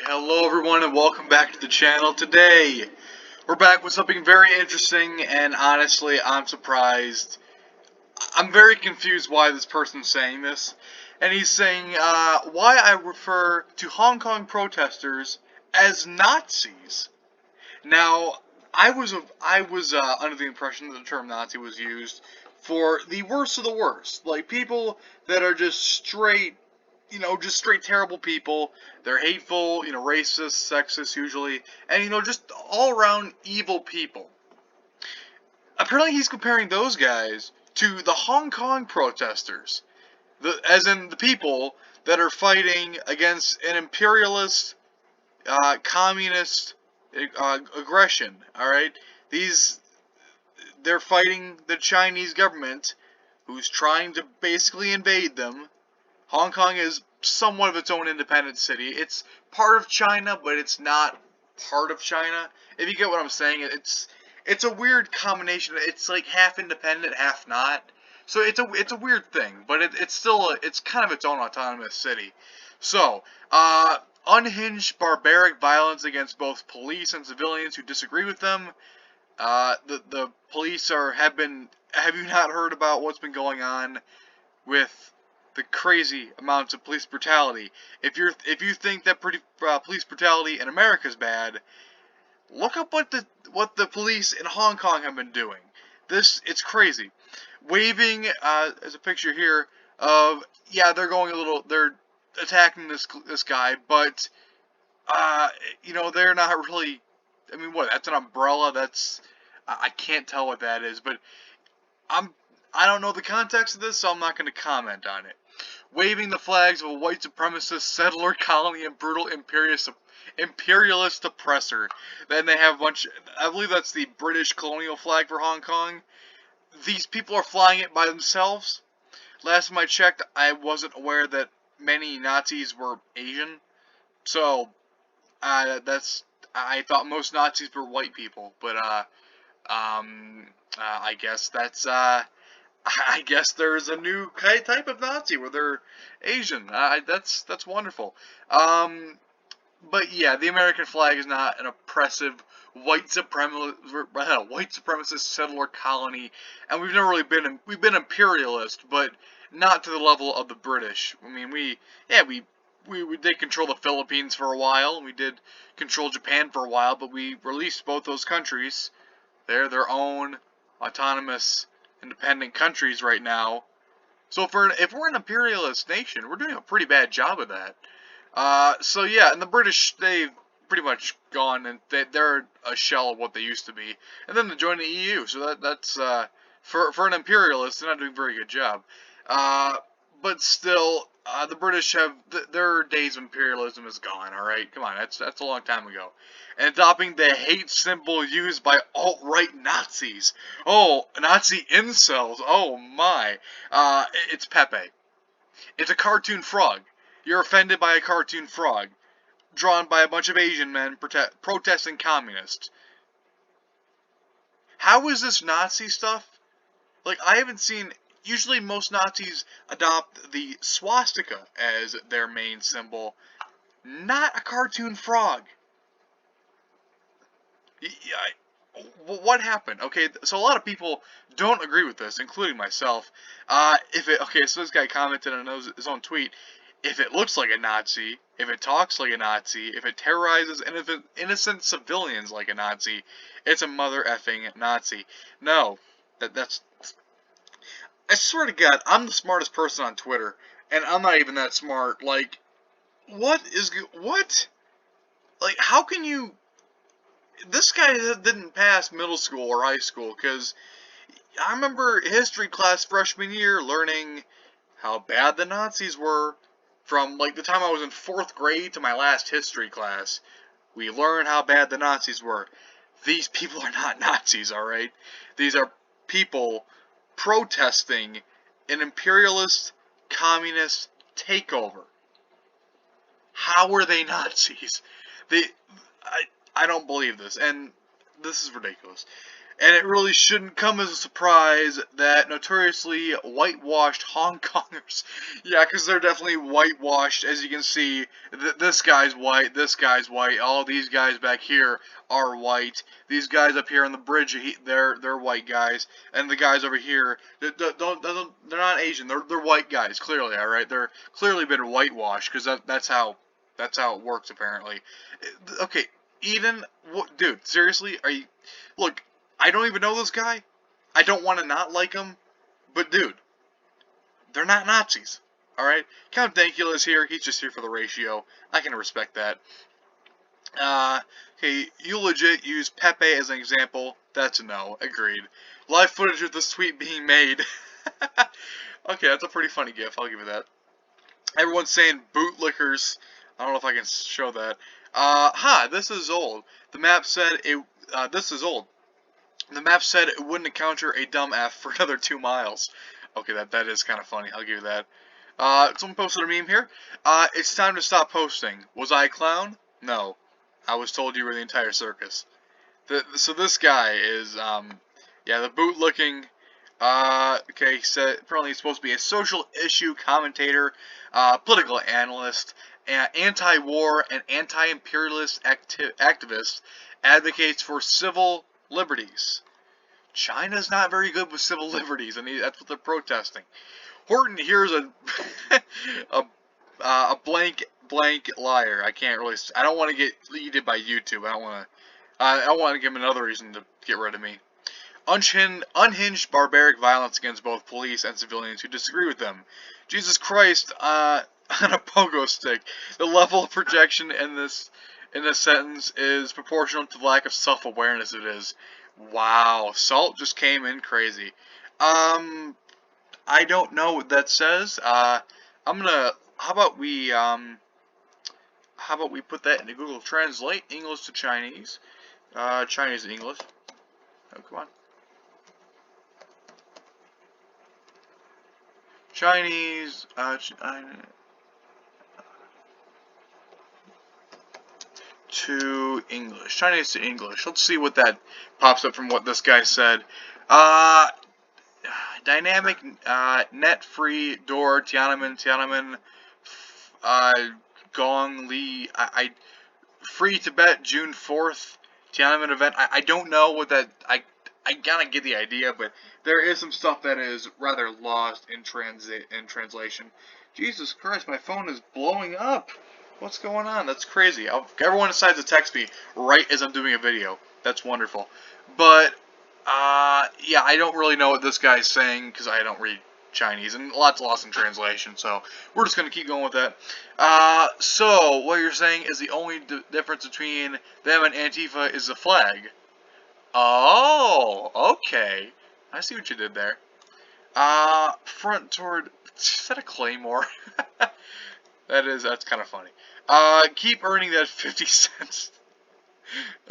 Alright, hello everyone and welcome back to the channel. Today, we're back with something very interesting and honestly, I'm surprised. I'm very confused why this person's saying this. And he's saying, why I refer to Hong Kong protesters as Nazis. Now, I was under the impression that the term Nazi was used for the worst of the worst. Like, people that are just straight just straight terrible people. They're hateful, racist, sexist usually, and just all around evil people. Apparently he's comparing those guys to the Hong Kong protesters. As in the people that are fighting against an imperialist, communist aggression, alright? They're fighting the Chinese government who's trying to basically invade them. Hong Kong is somewhat of its own independent city. It's part of China, but it's not part of China. If you get what I'm saying, it's a weird combination. It's like half independent, half not. So it's a weird thing, but it's kind of its own autonomous city. So, unhinged, barbaric violence against both police and civilians who disagree with them. The police have been. Have you not heard about what's been going on with the crazy amounts of police brutality? If you think that police brutality in America is bad, look up what the police in Hong Kong have been doing. It's crazy. Waving as a picture here of they're attacking this guy, but they're not really. I mean, what? That's an umbrella. I can't tell what that is, but I don't know the context of this, so I'm not going to comment on it. Waving the flags of a white supremacist settler colony and brutal imperialist oppressor. Then they have a bunch. I believe that's the British colonial flag for Hong Kong. These people are flying it by themselves. Last time I checked, I wasn't aware that many Nazis were Asian. So, I thought most Nazis were white people, but I guess I guess there's a new type of Nazi where they're Asian. That's wonderful. But yeah, the American flag is not an oppressive white supremacist settler colony, and we've been imperialist, but not to the level of the British. I mean, we did control the Philippines for a while. We did control Japan for a while, but we released both those countries. They're their own autonomous, independent countries right now. So if we're an imperialist nation, we're doing a pretty bad job of that. So yeah, and the British, they've pretty much gone, and they're a shell of what they used to be. And then they joined the EU, so that's for an imperialist, they're not doing a very good job. But still, the British have their days of imperialism is gone. All right, come on, that's a long time ago. And adopting the hate symbol used by alt-right Nazis. Oh, Nazi incels. Oh my. It's Pepe. It's a cartoon frog. You're offended by a cartoon frog drawn by a bunch of Asian men protesting communists. How is this Nazi stuff? Like, I haven't seen. Usually, most Nazis adopt the swastika as their main symbol, not a cartoon frog. What happened? Okay, so a lot of people don't agree with this, including myself. So this guy commented on his own tweet. If it looks like a Nazi, if it talks like a Nazi, if it terrorizes innocent civilians like a Nazi, it's a mother effing Nazi. No, that's. I swear to God, I'm the smartest person on Twitter, and I'm not even that smart. Like, what? Like, how can you? This guy didn't pass middle school or high school, because I remember history class freshman year learning how bad the Nazis were. From like the time I was in 4th grade to my last history class, we learned how bad the Nazis were. These people are not Nazis, alright? These are people protesting an imperialist, communist takeover. How are they Nazis? I don't believe this, and this is ridiculous. And it really shouldn't come as a surprise that notoriously whitewashed Hong Kongers, yeah, because they're definitely whitewashed, as you can see, this guy's white, all these guys back here are white, these guys up here on the bridge, they're white guys, and the guys over here, they're not Asian, they're white guys, clearly, alright, they're clearly been whitewashed, because that's how it works, apparently. Okay, Eden, dude, seriously, look, I don't even know this guy. I don't want to not like him. But, dude, they're not Nazis. Alright? Count Dankula is here. He's just here for the ratio. I can respect that. Okay, you legit use Pepe as an example. That's a no. Agreed. Live footage of this tweet being made. Okay, that's a pretty funny gif. I'll give you that. Everyone's saying bootlickers. I don't know if I can show that. This is old. The map said it. This is old. The map said it wouldn't encounter a dumb F for another 2 miles. Okay, that is kind of funny. I'll give you that. Someone posted a meme here. It's time to stop posting. Was I a clown? No. I was told you were the entire circus. So this guy is, yeah, the boot-looking, okay, he said, apparently he's supposed to be a social issue commentator, political analyst, anti-war and anti-imperialist activist, advocates for civil liberties. China's not very good with civil liberties, and that's what they're protesting. Horton here's a a blank liar. I can't really. I don't want to get deleted by YouTube. I don't want to give him another reason to get rid of me. Unhinged barbaric violence against both police and civilians who disagree with them. Jesus Christ, on a pogo stick. The level of projection in this sentence is proportional to the lack of self-awareness it is. Wow, Salt just came in crazy. I don't know what that says. I'm gonna. How about we put that into Google Translate, English to Chinese, Chinese to English. Oh, come on. Chinese, to English. Chinese to English. Let's see what that pops up from what this guy said. Dynamic, net free door, Tiananmen, Gong Li, free Tibet, June 4th, Tiananmen event. I don't know what that, I kind of get the idea, but there is some stuff that is rather lost in translation. Jesus Christ, my phone is blowing up. What's going on? That's crazy. Everyone decides to text me right as I'm doing a video. That's wonderful. But, yeah, I don't really know what this guy's saying because I don't read Chinese, and lots lost in translation, so we're just going to keep going with that. So, what you're saying is the only difference between them and Antifa is the flag. Oh, okay. I see what you did there. Front toward... Is that a claymore? That's kind of funny. Keep earning that 50 cents.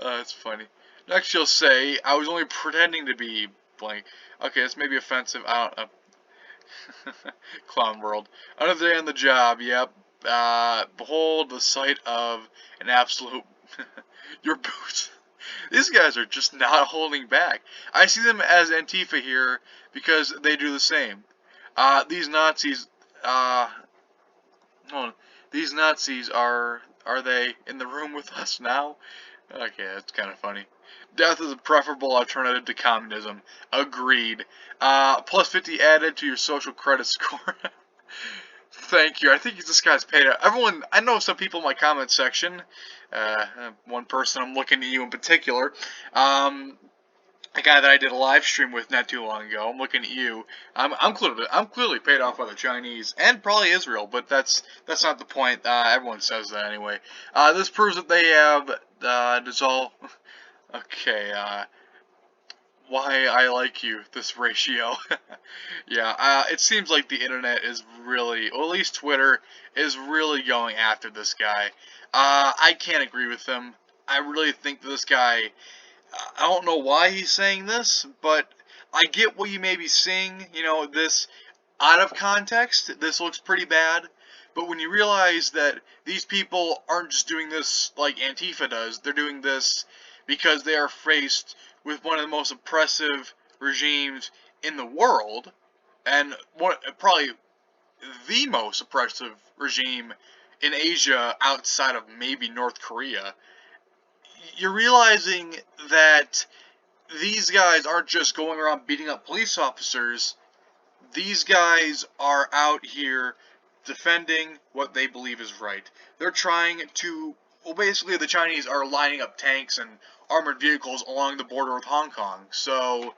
That's funny. Next you'll say, I was only pretending to be blank. Okay, that's maybe offensive. I don't know. Clown world. Another day on the job, yep. Behold the sight of an absolute... your boots. These guys are just not holding back. I see them as Antifa here because they do the same. These Nazis, these Nazis are they in the room with us now? Okay, that's kind of funny. Death is a preferable alternative to communism. Agreed. Plus 50 added to your social credit score. Thank you. I think this guy's paid out. Everyone, I know some people in my comment section. One person, I'm looking at you in particular. A guy that I did a live stream with not too long ago. I'm looking at you. I'm clearly paid off by the Chinese and probably Israel, but that's not the point. Everyone says that anyway. This proves that they have dissolved. Okay. Why I like you, this ratio. Yeah, it seems like the internet is really, or at least Twitter, is really going after this guy. I can't agree with him. I really think this guy, I don't know why he's saying this, but I get what you may be seeing, this out of context. This looks pretty bad. But when you realize that these people aren't just doing this like Antifa does, they're doing this because they are faced with one of the most oppressive regimes in the world, and probably the most oppressive regime in Asia outside of maybe North Korea, you're realizing that these guys aren't just going around beating up police officers. These guys are out here defending what they believe is right. They're trying to, well, basically the Chinese are lining up tanks and armored vehicles along the border with Hong Kong. So,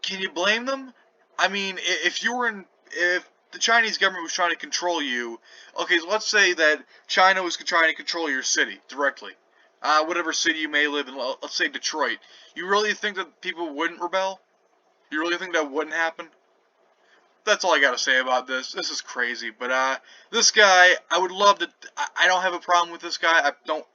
can you blame them? I mean, if the Chinese government was trying to control you, okay, so let's say that China was trying to control your city directly. Whatever city you may live in, let's say Detroit. You really think that people wouldn't rebel? You really think that wouldn't happen? That's all I gotta say about this. This is crazy, but this guy, I would love to. I don't have a problem with this guy. I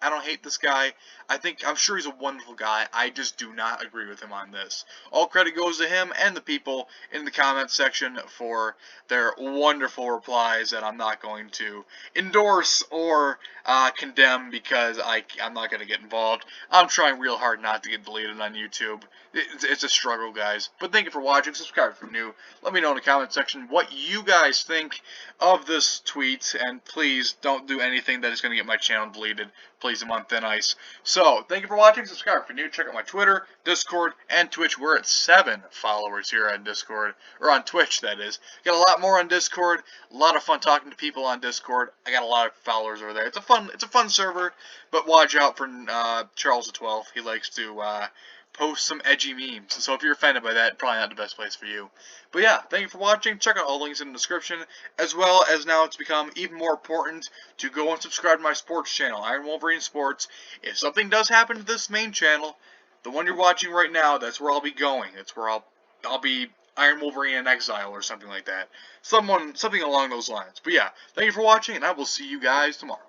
don't hate this guy. I'm sure he's a wonderful guy. I just do not agree with him on this. All credit goes to him and the people in the comment section for their wonderful replies that I'm not going to endorse or condemn because I'm not gonna get involved. I'm trying real hard not to get deleted on YouTube. It's a struggle, guys. But thank you for watching. Subscribe if you're new. Let me know in the comment section what you guys think of this tweet, and please don't do anything that is going to get my channel deleted. Please, I'm on thin ice. So, thank you for watching. Subscribe if you're new. Check out my Twitter, Discord, and Twitch. We're at 7 followers here on Discord, or on Twitch, that is. Got a lot more on Discord. A lot of fun talking to people on Discord. I got a lot of followers over there. It's a fun server, but watch out for Charles XII. He likes to post some edgy memes. So if you're offended by that, probably not the best place for you. But yeah, thank you for watching. Check out all the links in the description, as well as now it's become even more important to go and subscribe to my sports channel, Iron Wolverine Sports. If something does happen to this main channel, the one you're watching right now, that's where I'll be going. That's where I'll be Iron Wolverine in exile or something like that. Something along those lines. But yeah, thank you for watching, and I will see you guys tomorrow.